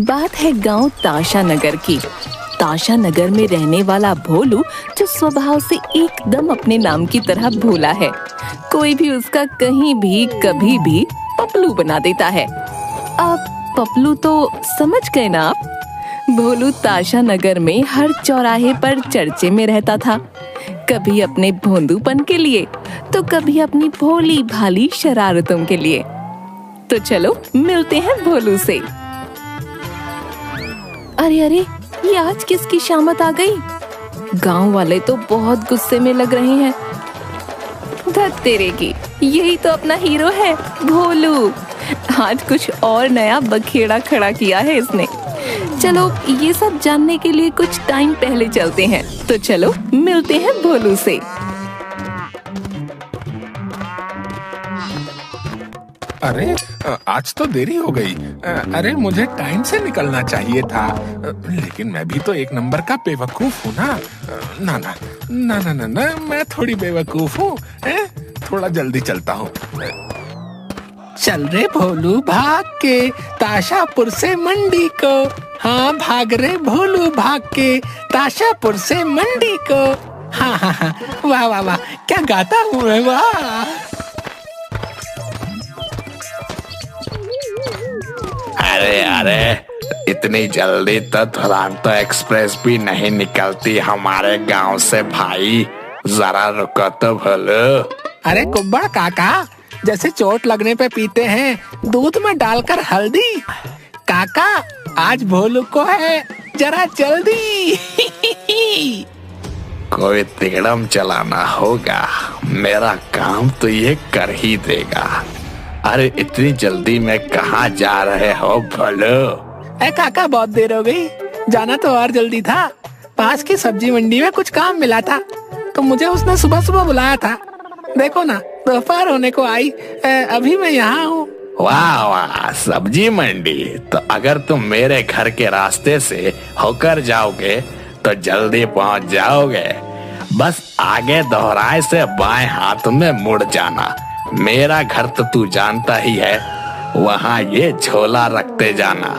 बात है गांव ताशा नगर की। ताशा नगर में रहने वाला भोलू जो स्वभाव से एकदम अपने नाम की तरह भोला है, कोई भी उसका कहीं भी कभी भी पपलू बना देता है। अब पपलू तो समझ गए ना आप? भोलू ताशा नगर में हर चौराहे पर चर्चे में रहता था, कभी अपने भोंदूपन के लिए तो कभी अपनी भोली भाली शरारतों के लिए। तो चलो मिलते हैं भोलू से। अरे अरे, ये आज किसकी शामत आ गई? गांव वाले तो बहुत गुस्से में लग रहे हैं। धत तेरे की, यही तो अपना हीरो है भोलू। आज कुछ और नया बखेड़ा खड़ा किया है इसने। चलो ये सब जानने के लिए कुछ टाइम पहले चलते हैं। तो चलो मिलते हैं भोलू से। अरे आज तो देरी हो गई। अरे मुझे टाइम से निकलना चाहिए था, लेकिन मैं भी तो एक नंबर का बेवकूफ हूँ ना। ना ना ना ना ना ना, मैं थोड़ी बेवकूफ हूँ। थोड़ा जल्दी चलता हूँ। चल रे भोलू भाग के ताशापुर से मंडी को, हाँ भाग रे भोलू भाग के ताशापुर से मंडी को। हाँ हाँ हाँ, वाह वाह वाह, क्या गाता हूँ मैं, वाह। अरे अरे, इतनी जल्दी तो दुरंतो एक्सप्रेस भी नहीं निकलती हमारे गांव से भाई, जरा रुको तो भोलू। अरे कुब्बड़ काका, जैसे चोट लगने पे पीते हैं दूध में डालकर हल्दी, काका आज भोलू को है जरा जल्दी। कोई तिगड़म चलाना होगा, मेरा काम तो ये कर ही देगा। अरे इतनी जल्दी में कहाँ जा रहे हो भोलू? ए काका, बहुत देर हो गई, जाना तो और जल्दी था। पास की सब्जी मंडी में कुछ काम मिला था, तो मुझे उसने सुबह सुबह बुलाया था। देखो ना, दोपहर होने को आई, अभी मैं यहाँ हूँ। वाह वाह, सब्जी मंडी। तो अगर तुम मेरे घर के रास्ते से होकर जाओगे तो जल्दी पहुँच जाओगे। बस आगे दोहराए से बाएं हाथ में मुड़ जाना। मेरा घर तो तू जानता ही है, वहाँ ये झोला रखते जाना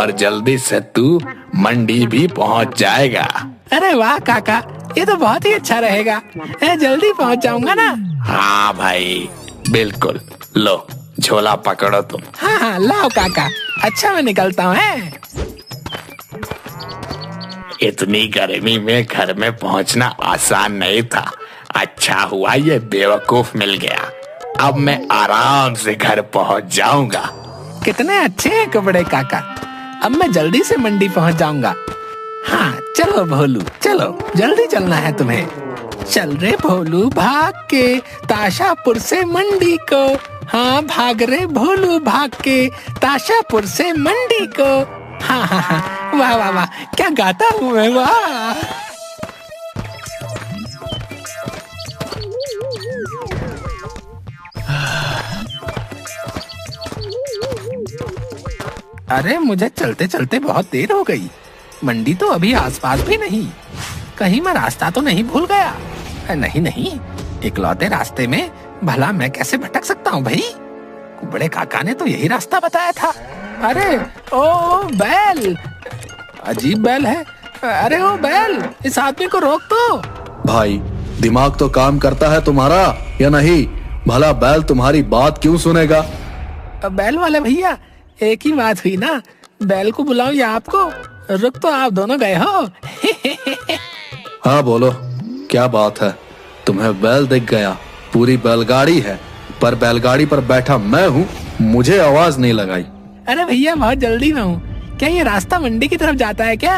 और जल्दी से तू मंडी भी पहुँच जाएगा। अरे वाह काका, ये तो बहुत ही अच्छा रहेगा। जल्दी पहुँच जाऊंगा ना। हाँ भाई बिल्कुल, लो झोला पकड़ो तुम। हाँ हाँ लाओ काका, अच्छा मैं निकलता हूँ। इतनी गर्मी में घर में पहुँचना आसान नहीं था। अच्छा हुआ ये बेवकूफ मिल गया, अब मैं आराम से घर पहुँच जाऊंगा। कितने अच्छे हैं कपड़े काका, अब मैं जल्दी से मंडी पहुँच जाऊंगा। हाँ चलो भोलू, चलो जल्दी चलना है तुम्हें। चल रे भोलू भाग के ताशापुर से मंडी को, हाँ भाग रे भोलू भाग के ताशापुर से मंडी को। हाँ हाँ हाँ, वाह वाह वाह, क्या गाता हूँ मैं, वाह। अरे मुझे चलते चलते बहुत देर हो गई, मंडी तो अभी आसपास भी नहीं, कहीं मैं रास्ता तो नहीं भूल गया? नहीं नहीं, इकलौते रास्ते में भला मैं कैसे भटक सकता हूँ भाई? कुबड़े काका ने तो यही रास्ता बताया था। अरे ओ बैल, अजीब बैल है। अरे ओ बैल, इस आदमी को रोक तो। भाई दिमाग तो काम करता है तुम्हारा या नहीं? भला बैल तुम्हारी बात क्यों सुनेगा? बैल वाले भैया, एक ही बात हुई ना, बैल को बुलाऊं या आपको? रुक तो आप दोनों गए हो। हाँ बोलो, क्या बात है? तुम्हें बैल दिख गया? पूरी बैलगाड़ी है, पर बैलगाड़ी पर बैठा मैं हूँ, मुझे आवाज नहीं लगाई। अरे भैया बहुत जल्दी में हूँ, क्या ये रास्ता मंडी की तरफ जाता है क्या?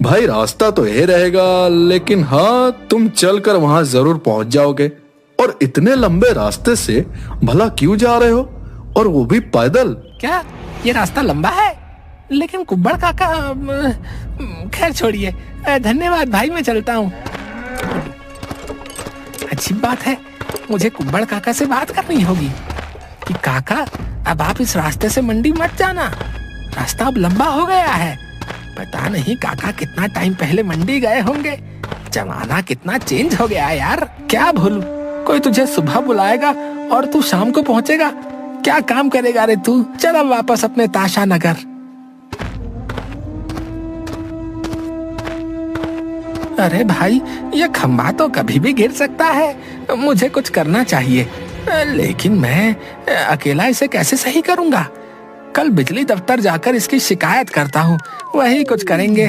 भाई रास्ता तो यही रहेगा, लेकिन हाँ तुम चलकर वहाँ जरूर पहुँच जाओगे। और इतने लंबे रास्ते से भला क्यों जा रहे हो, और वो भी पैदल? क्या ये रास्ता लंबा है? लेकिन कुब्बड़ काका, खैर छोड़िए, धन्यवाद भाई, मैं चलता हूँ। अच्छी बात है, मुझे कुब्बड़ काका से बात करनी होगी कि काका अब आप इस रास्ते से मंडी मत जाना, रास्ता अब लंबा हो गया है। पता नहीं काका कितना टाइम पहले मंडी गए होंगे, जमाना कितना चेंज हो गया यार। क्या भोलू, कोई तुझे सुबह बुलाएगा और तू शाम को पहुंचेगा? क्या काम करेगा रे तू? चल अब वापस अपने ताशा नगर। अरे भाई, ये खंभा तो कभी भी गिर सकता है, मुझे कुछ करना चाहिए। लेकिन मैं अकेला इसे कैसे सही करूंगा? कल बिजली दफ्तर जाकर इसकी शिकायत करता हूँ, वही कुछ करेंगे।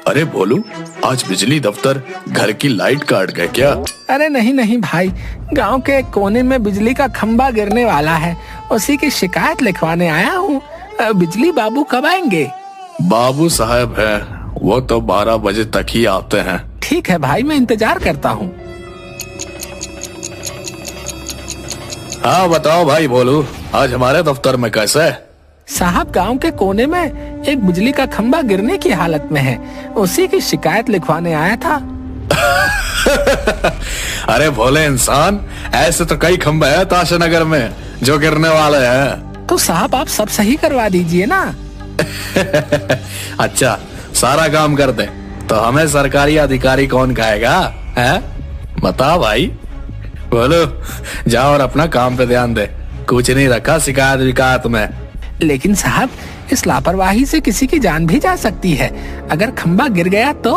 अरे भोलू, आज बिजली दफ्तर घर की लाइट काट गए क्या? अरे नहीं नहीं भाई, गांव के एक कोने में बिजली का खंभा गिरने वाला है, उसी की शिकायत लिखवाने आया हूँ। बिजली बाबू कब आएंगे? बाबू साहब है, वो तो 12 बजे तक ही आते हैं। ठीक है भाई, मैं इंतजार करता हूँ। हाँ बताओ भाई भोलू, आज हमारे दफ्तर में कैसे है? साहब, गांव के कोने में एक बिजली का खंभा गिरने की हालत में है, उसी की शिकायत लिखवाने आया था। अरे भोले इंसान, ऐसे तो कई खंभे हैं ताशा नगर में जो गिरने वाले हैं। तो साहब, आप सब सही करवा दीजिए ना। अच्छा, सारा काम कर दे तो हमें सरकारी अधिकारी कौन कहेगा? है बता भाई। बोलो, जाओ और अपना काम पे ध्यान दे, कुछ नहीं रखा शिकायत विकायत में। लेकिन साहब, इस लापरवाही से किसी की जान भी जा सकती है। अगर खंभा गिर गया तो?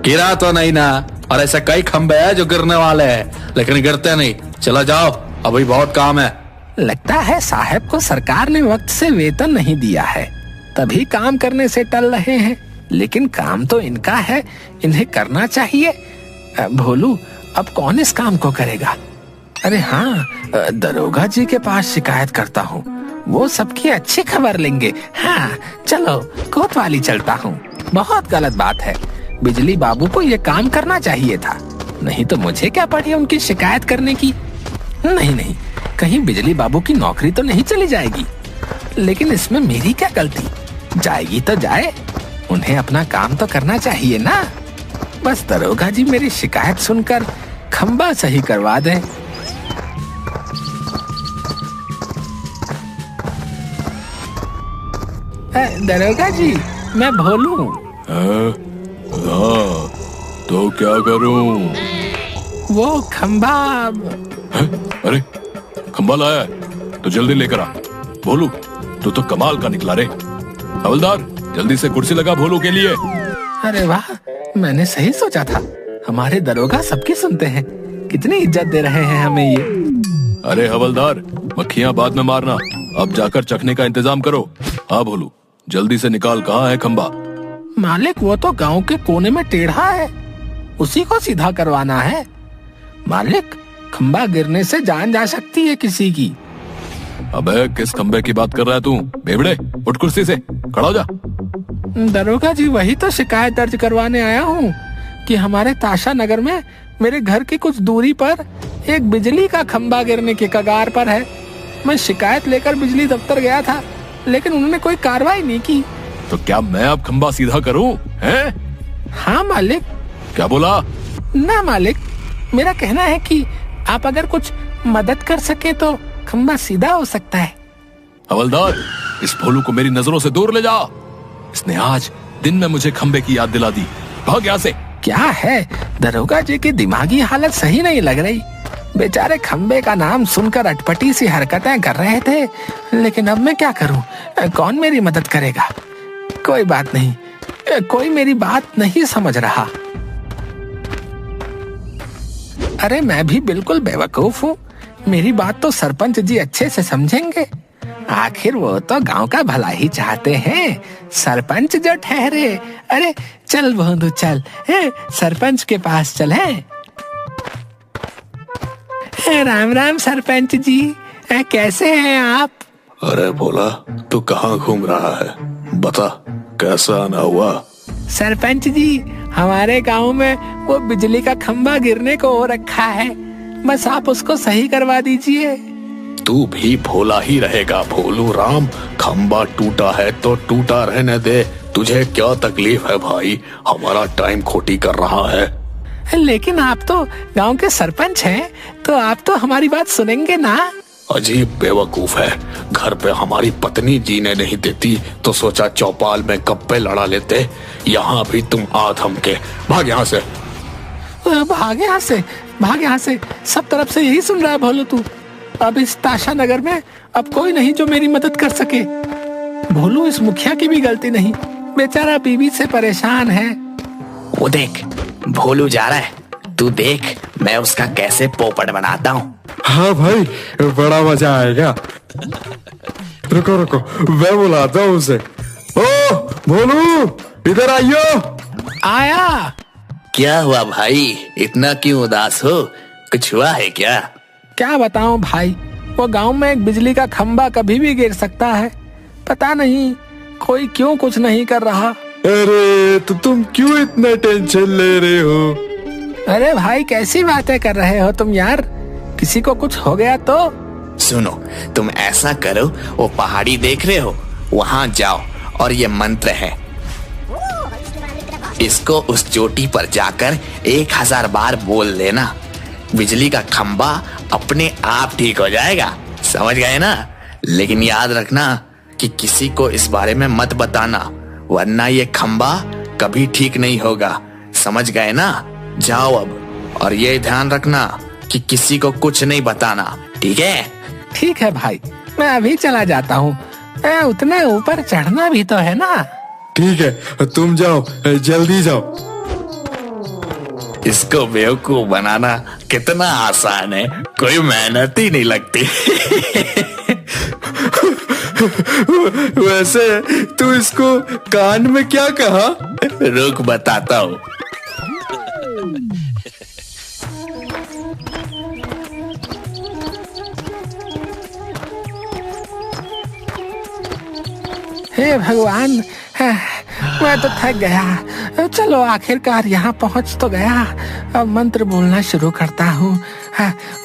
गिरा तो नहीं ना, और ऐसे कई खंभे हैं जो गिरने वाले हैं लेकिन गिरते नहीं। चलो जाओ, अभी बहुत काम है। लगता है साहब को सरकार ने वक्त से वेतन नहीं दिया है, तभी काम करने से टल रहे हैं। लेकिन काम तो इनका है, इन्हें करना चाहिए। भोलू, अब कौन इस काम को करेगा? अरे हाँ, दरोगा जी के पास शिकायत करता हूँ, वो सबकी अच्छी खबर लेंगे। हाँ चलो, कोतवाली चलता हूँ। बहुत गलत बात है, बिजली बाबू को ये काम करना चाहिए था, नहीं तो मुझे क्या पड़ी उनकी शिकायत करने की। नहीं नहीं, कहीं बिजली बाबू की नौकरी तो नहीं चली जाएगी। लेकिन इसमें मेरी क्या गलती? जाएगी तो जाए, उन्हें अपना काम तो करना चाहिए ना। बस दरोगा जी मेरी शिकायत सुनकर खंभा सही करवा दे। दरोगा जी, मैं भोलू हूँ। तो क्या करूं? वो खंभा। अरे खंभा लाया है तो जल्दी लेकर आ। भोलू, तू तो कमाल का निकला रे। हवलदार, जल्दी से कुर्सी लगा भोलू के लिए। अरे वाह, मैंने सही सोचा था, हमारे दरोगा सबकी सुनते हैं। कितनी इज्जत दे रहे हैं हमें ये। अरे हवलदार, मक्खियां बाद में मारना, अब जाकर चखने का इंतजाम करो। हाँ भोलू, जल्दी से निकाल, कहाँ है खंभा? मालिक, वो तो गांव के कोने में टेढ़ा है, उसी को सीधा करवाना है। मालिक, खंभा गिरने से जान जा सकती है किसी की। अबे किस खंबे की बात कर रहा है तू? बेवड़े, उठ कुर्सी से, खड़ा हो जा। दरोगा जी, वही तो शिकायत दर्ज करवाने आया हूँ कि हमारे ताशा नगर में मेरे घर की कुछ दूरी पर एक बिजली का खंभा गिरने के कगार पर है। मैं शिकायत लेकर बिजली दफ्तर गया था, लेकिन उन्होंने कोई कार्रवाई नहीं की। तो क्या मैं अब खंभा सीधा करूं? हैं? हाँ मालिक। क्या बोला? ना मालिक, मेरा कहना है कि आप अगर कुछ मदद कर सके तो खंभा सीधा हो सकता है। हवलदार, इस भोलू को मेरी नजरों से दूर ले जा। इसने आज दिन में मुझे खंबे की याद दिला दी। भाग यहाँ से। क्या है, दरोगा जी की दिमागी हालत सही नहीं लग रही। बेचारे खंबे का नाम सुनकर अटपटी सी हरकतें कर रहे थे, लेकिन अब मैं क्या करूं? कौन मेरी मदद करेगा? कोई बात नहीं, कोई मेरी बात नहीं समझ रहा। अरे मैं भी बिल्कुल बेवकूफ हूँ, मेरी बात तो सरपंच जी अच्छे से समझेंगे। आखिर वो तो गांव का भला ही चाहते हैं, सरपंच जो ठहरे। अरे चल बंधु चल, सरपंच के पास चल। राम राम सरपंच जी, कैसे हैं आप? अरे भोला, तू कहाँ घूम रहा है? बता, कैसा आना हुआ? सरपंच जी, हमारे गांव में वो बिजली का खंभा गिरने को हो रखा है, बस आप उसको सही करवा दीजिए। तू भी भोला ही रहेगा भोलू राम। खंभा टूटा है तो टूटा रहने दे, तुझे क्या तकलीफ है भाई? हमारा टाइम खोटी कर रहा है। लेकिन आप तो गांव के सरपंच हैं, तो आप तो हमारी बात सुनेंगे ना? अजीब बेवकूफ है, घर पे हमारी पत्नी जीने नहीं देती तो सोचा चौपाल में गप्पे लड़ा लेते। यहाँ भी तुम आधम के। भाग यहाँ से। भाग यहाँ से, भाग यहाँ से, सब तरफ से यही सुन रहा है भोलू तू। अब इस ताशा नगर में अब कोई नहीं जो मेरी मदद कर सके। भोलू, इस मुखिया की भी गलती नहीं, बेचारा बीवी से परेशान है। वो देख, भोलू जा रहा है, तू देख मैं उसका कैसे पोपट बनाता हूँ। हाँ भाई, बड़ा मजा आएगा। रुको रुको, मैं बुलाता हूँ उसे। ओ भोलू, इधर आइयो। आया। क्या हुआ भाई, इतना क्यों उदास हो? कुछ हुआ है क्या? क्या बताऊं भाई, वो गांव में एक बिजली का खंभा कभी भी गिर सकता है। पता नहीं कोई क्यों कुछ नहीं कर रहा। अरे तो तुम क्यों इतना टेंशन ले रहे हो? अरे भाई कैसी बातें कर रहे हो तुम यार, किसी को कुछ हो गया तो? सुनो, तुम ऐसा करो, वो पहाड़ी देख रहे हो, वहां जाओ और ये मंत्र है, इसको उस चोटी पर जाकर 1000 बार बोल लेना। बिजली का खंभा अपने आप ठीक हो जाएगा, समझ गए ना? लेकिन याद रखना कि किसी को इस बारे में मत बताना, वरना ये खंभा कभी ठीक नहीं होगा, समझ गए ना? जाओ अब, और ये ध्यान रखना कि किसी को कुछ नहीं बताना, ठीक है? ठीक है भाई, मैं अभी चला जाता हूँ, उतने ऊपर चढ़ना भी तो है ना। ठीक है, तुम जाओ, जल्दी जाओ। इसको बेवकूफ बनाना कितना आसान है, कोई मेहनत ही नहीं लगती। वैसे तू इसको कान में क्या कहा? रुक बताता हूँ। हे भगवान, मैं तो थक गया। चलो आखिरकार यहाँ पहुँच तो गया। अब मंत्र बोलना शुरू करता हूँ।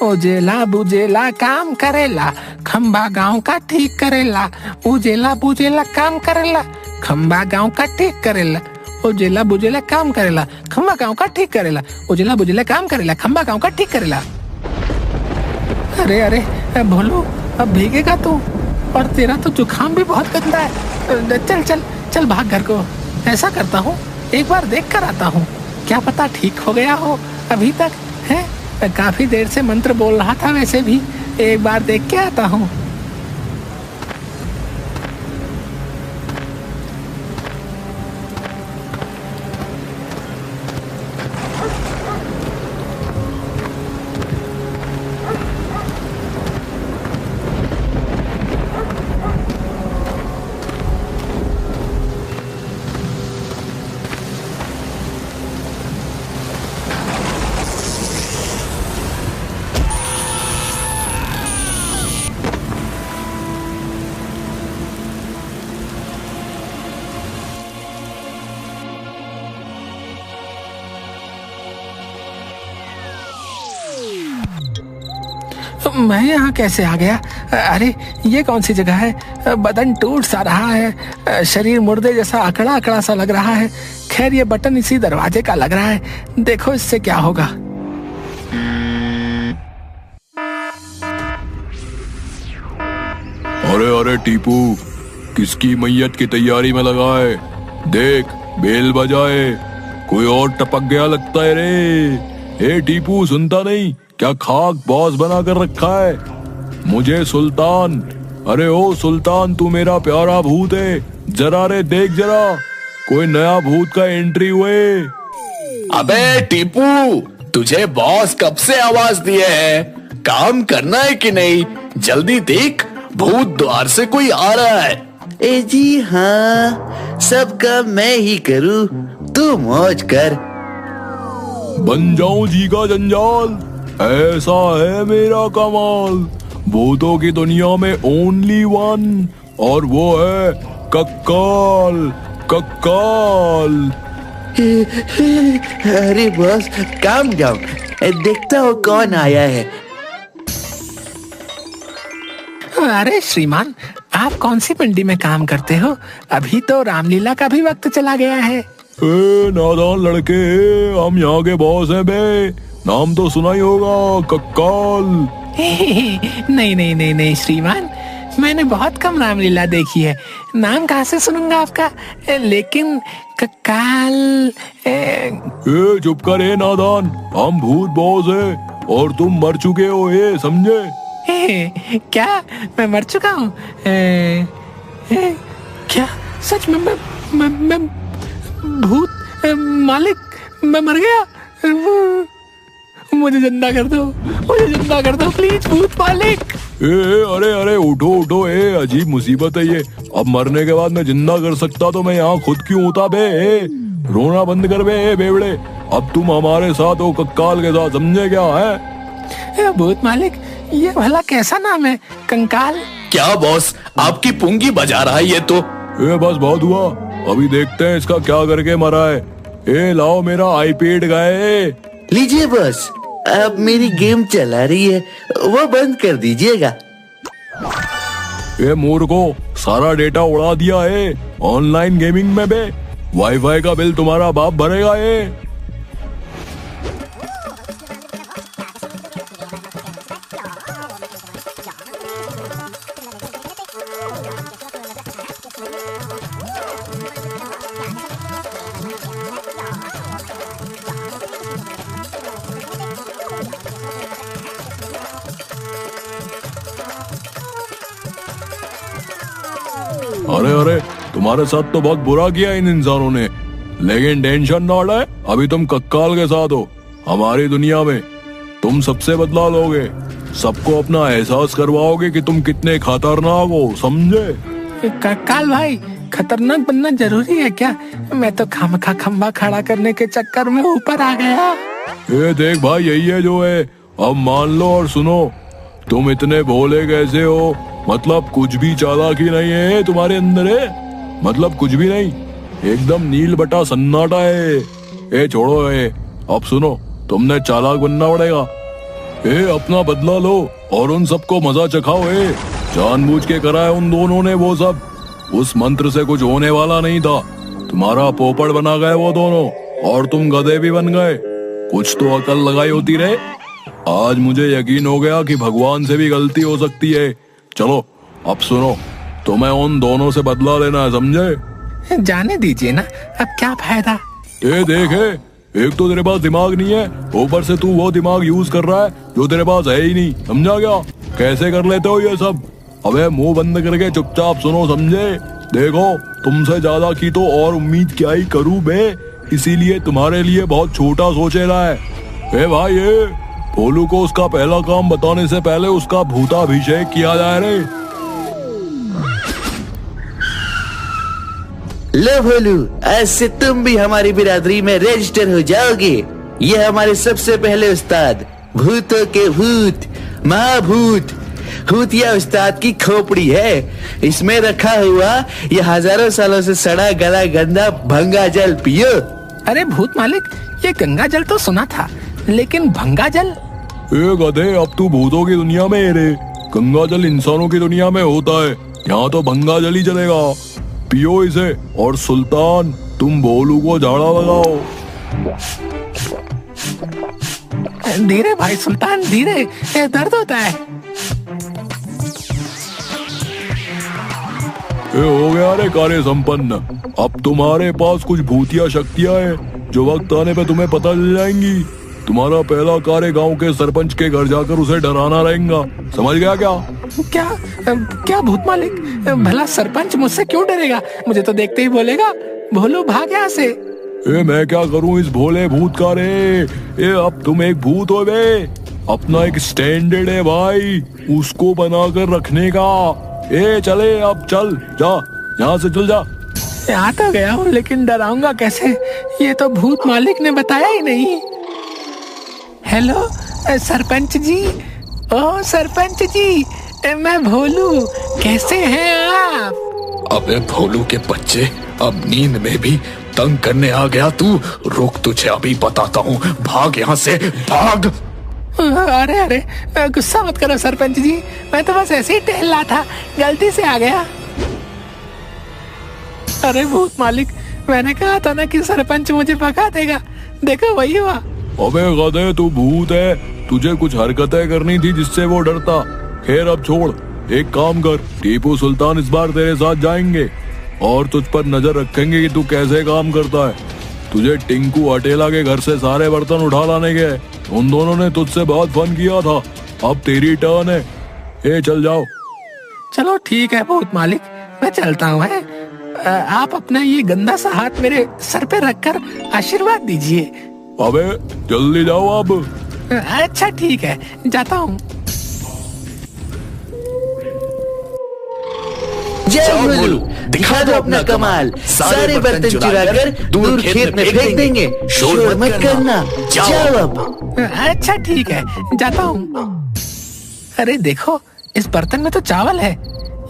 उजेला बुजेला काम करेला, खंबा गांव का ठीक करेला। उजेला बुजेला काम करेला, खंबा गांव का ठीक करेला। उजेला बुजेला काम करेला, खंबा गांव का ठीक करेला। उजेला बुजेला काम करेला, खंबा गांव का ठीक करेला। अरे अरे भोलू, अब भीगेगा तू, और तेरा तो जुकाम भी बहुत गंदा है। चल चल चल भाग घर को। ऐसा करता हूँ, एक बार देख कर आता हूँ, क्या पता ठीक हो गया हो अभी तक है। काफी देर से मंत्र बोल रहा था, वैसे भी एक बार देख के आता हूँ। मैं यहाँ कैसे आ गया? अरे ये कौन सी जगह है? बदन टूट सा रहा है, शरीर मुर्दे जैसा अकड़ा अकड़ा सा लग रहा है। खैर ये बटन इसी दरवाजे का लग रहा है, देखो इससे क्या होगा। अरे अरे टीपू, किसकी मैयत की तैयारी में लगा है? देख, बेल बजाए, कोई और टपक गया लगता है रे। ए टीपू, सुनता नहीं क्या? खाक बॉस बना कर रखा है मुझे सुल्तान। अरे ओ सुल्तान, तू मेरा प्यारा भूत है, जरा रे देख जरा, कोई नया भूत का एंट्री हुए। अबे टीपू, तुझे बॉस कब से आवाज दिए है? काम करना है कि नहीं? जल्दी देख, भूत द्वार से कोई आ रहा है। ए जी हाँ, सब काम मैं ही करूँ, तू मौज कर। बन जाऊं जी का जंजाल, ऐसा है मेरा कमाल। भूतों की दुनिया में ओनली वन, और वो है कक्काल। कक्काल। अरे बॉस, काम डाउन, देखता हूँ कौन आया है। अरे श्रीमान, आप कौन सी मंडी में काम करते हो? अभी तो रामलीला का भी वक्त चला गया है। नादान लड़के, हम यहाँ के बॉस हैं बे, नाम तो सुना ही होगा, कक्काल। नहीं नहीं नहीं नहीं श्रीमान, मैंने बहुत कम रामलीला देखी है, नाम कहाँ से सुनूंगा आपका? लेकिन कक्काल। चुप कर ए नादान, हम भूत बॉस है और तुम मर चुके हो, ये समझे? क्या मैं मर चुका हूँ? क्या सच में? मैं भूत मालिक, मैं मर गया? मुझे जिंदा कर दो, मुझे जिंदा कर दो प्लीज भूत मालिक। अरे अरे उठो उठो, अजीब मुसीबत है ये। अब मरने के बाद मैं जिंदा कर सकता तो मैं यहाँ खुद क्यों होता बे? रोना बंद कर बे बेवड़े। अब तुम हमारे साथ हो कंकाल के साथ, समझे क्या है? भूत मालिक ये भला कैसा नाम है, कंकाल? क्या बॉस, आपकी पुंगी बजा रहा है ये तो। बस बहुत हुआ, अभी देखते हैं इसका क्या करके मरा है। लाओ मेरा आईपैड गाए। लीजिए बॉस, अब मेरी गेम चला रही है, वो बंद कर दीजिएगा। मूर्खो, सारा डेटा उड़ा दिया है ऑनलाइन गेमिंग में बे। वाईफाई का बिल तुम्हारा बाप भरेगा। अरे अरे, तुम्हारे साथ तो बहुत बुरा किया इन इंसानों ने, लेकिन टेंशन ना ले, अभी तुम कंकाल के साथ हो हमारी दुनिया में। तुम सबसे बदला लोगे, सबको अपना एहसास करवाओगे कि तुम कितने खतरनाक हो, समझे? कंकाल भाई, खतरनाक बनना जरूरी है क्या? मैं तो खामखा खंबा खड़ा करने के चक्कर में ऊपर आ गया। देख भाई, यही है जो है। अब मान लो और सुनो, तुम इतने भोले कैसे हो? मतलब कुछ भी चालाकी नहीं है तुम्हारे अंदर है, मतलब कुछ भी नहीं, एकदम नील बटा सन्नाटा है। छोड़ो अब सुनो, तुमने चालाक बनना पड़ेगा। अपना बदला लो और उन सबको मजा चखाओ। जानबूझ के करा है उन दोनों ने वो सब। उस मंत्र से कुछ होने वाला नहीं था, तुम्हारा पोपड़ बना गए वो दोनों, और तुम गधे भी बन गए। कुछ तो अकल लगाई होती रहे। आज मुझे यकीन हो गया कि भगवान से भी गलती हो सकती है। चलो अब सुनो, तुम्हें उन दोनों से बदला लेना है, समझे? जाने दीजिए ना, अब क्या फायदा? देखे, एक तो तेरे पास दिमाग नहीं है, ऊपर से तू वो दिमाग यूज कर रहा है जो तेरे पास है ही नहीं, समझा क्या? कैसे कर लेते हो ये सब? अबे मुंह बंद करके चुपचाप सुनो, समझे? देखो, तुमसे ज्यादा की तो और उम्मीद क्या ही करूं बे, इसीलिए तुम्हारे लिए बहुत छोटा सोचेला है। भाई, भोलू को उसका पहला काम बताने से पहले उसका भूताभिषेक किया जाए रे। लो भोलू, आज से तुम भी हमारी बिरादरी में रजिस्टर हो जाओगे। ये हमारे सबसे पहले उस्ताद, भूतों के भूत, महाभूत भूतिया उस्ताद की खोपड़ी है। इसमें रखा हुआ ये हजारों सालों से सड़ा गला गंदा भंगा जल पियो। अरे भूत मालिक, ये गंगा जल तो सुना था, लेकिन भंगा जल? गधे, अब तू भूतों की दुनिया में है रे, गंगा जल इंसानों की दुनिया में होता है। यहाँ तो भंगा जल ही चलेगा। पियो इसे, और सुल्तान तुम भोलू को झाड़ा लगाओ। धीरे भाई सुल्तान, धीरे, दर्द होता है। हो गया रे कार्य संपन्न। अब तुम्हारे पास कुछ भूतिया शक्तियां हैं जो वक्त आने पे तुम्हें पता चल जाएंगी। तुम्हारा पहला कार्य गांव के सरपंच के घर जाकर उसे डराना रहेगा, समझ गया क्या? क्या भूत मालिक, भला सरपंच मुझसे क्यों डरेगा? मुझे तो देखते ही बोलेगा, भोलू भाग यहाँ से। मैं क्या करूं इस भोले भूत का रे? अब तुम एक भूत हो बे, अपना एक स्टैंडर्ड है भाई, उसको बनाकर रखने का। चले, अब चल, जा यहाँ से, चल जा। यहाँ तो गया हूँ, लेकिन डराऊंगा कैसे? ये तो भूत मालिक ने बताया ही नहीं। हेलो सरपंच जी, ओ सरपंच जी, मैं भोलू, कैसे हैं आप? अबे भोलू के बच्चे, अब नींद में भी तंग करने आ गया तू। रुक, तुझे अभी बताता हूँ, भाग यहाँ से, भाग। अरे अरे, गुस्सा मत करो सरपंच जी, मैं तो बस ऐसे ही टहल रहा था, गलती से आ गया। अरे भूत मालिक, मैंने कहा था ना कि सरपंच मुझे भगा देगा, देखो वही हुआ। अबे गधे, तू भूत है, तुझे कुछ हरकतें करनी थी जिससे वो डरता। खैर अब छोड़, एक काम कर, टीपू सुल्तान इस बार तेरे साथ जाएंगे और तुझ पर नजर रखेंगे कि तू कैसे काम करता है। तुझे टिंकू अटेला के घर से सारे बर्तन उठा लाने गए, उन दोनों ने तुझसे बहुत फन किया था। अब तेरी टर्न है, चल जाओ। चलो ठीक है भूत मालिक, मैं चलता हूँ। आप अपना ये गंदा सा हाथ मेरे सर पे रखकर आशीर्वाद दीजिए। अबे जल्दी जाओ अब। अच्छा ठीक है, जाता हूँ। जय भोलू, दिखा दो अपना कमाल। सारे बर्तन चुरा कर दूर खेत में फेंक देंगे। शोर मत करना, जाओ अब। अच्छा ठीक है, जाता हूँ। अरे देखो, इस बर्तन में तो चावल है।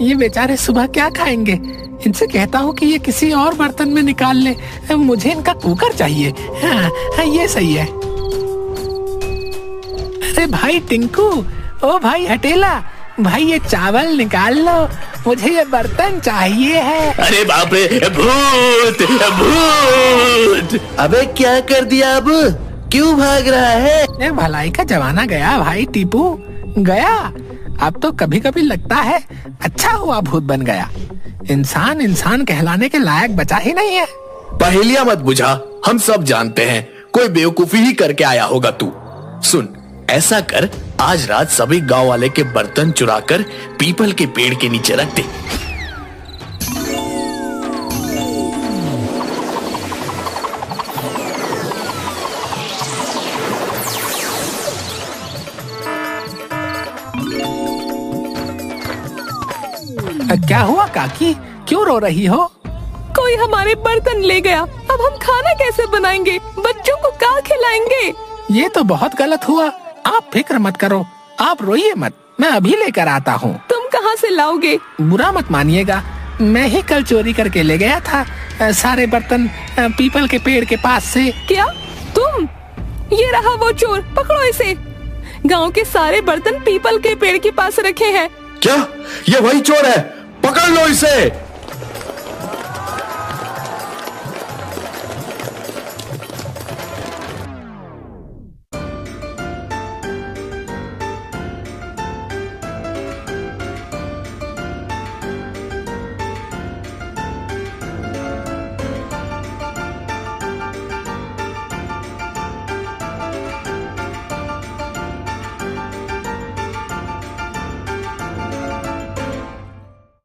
ये बेचारे सुबह क्या खाएंगे? इनसे कहता हूँ कि ये किसी और बर्तन में निकाल ले। मुझे इनका कुकर चाहिए। हाँ, ये सही है। अरे भाई टिंकू, ओ भाई हटेला, भाई ये चावल निकाल लो, मुझे ये बर्तन चाहिए है। अरे बाप रे, भूत भूत! अबे क्या कर दिया अब? क्यों भाग रहा है? भलाई का जमाना गया भाई टीपू, गया। अब तो कभी कभी लगता है अच्छा हुआ भूत बन गया। इंसान इंसान कहलाने के लायक बचा ही नहीं है। पहेलियां मत बुझा, हम सब जानते हैं कोई बेवकूफी ही करके आया होगा तू। सुन, ऐसा कर, आज रात सभी गांव वाले के बर्तन चुराकर पीपल के पेड़ के नीचे रख दे। क्या हुआ काकी, क्यों रो रही हो? कोई हमारे बर्तन ले गया, अब हम खाना कैसे बनाएंगे? बच्चों को क्या खिलाएंगे? ये तो बहुत गलत हुआ। आप फिक्र मत करो, आप रोइए मत, मैं अभी लेकर आता हूँ। तुम कहाँ से लाओगे? बुरा मत मानिएगा, मैं ही कल चोरी करके ले गया था सारे बर्तन पीपल के पेड़ के पास से। क्या तुम? ये रहा वो चोर, पकड़ो इसे। गांव के सारे बर्तन पीपल के पेड़ के पास रखे हैं। क्या ये वही चोर है? पकड़ लो इसे।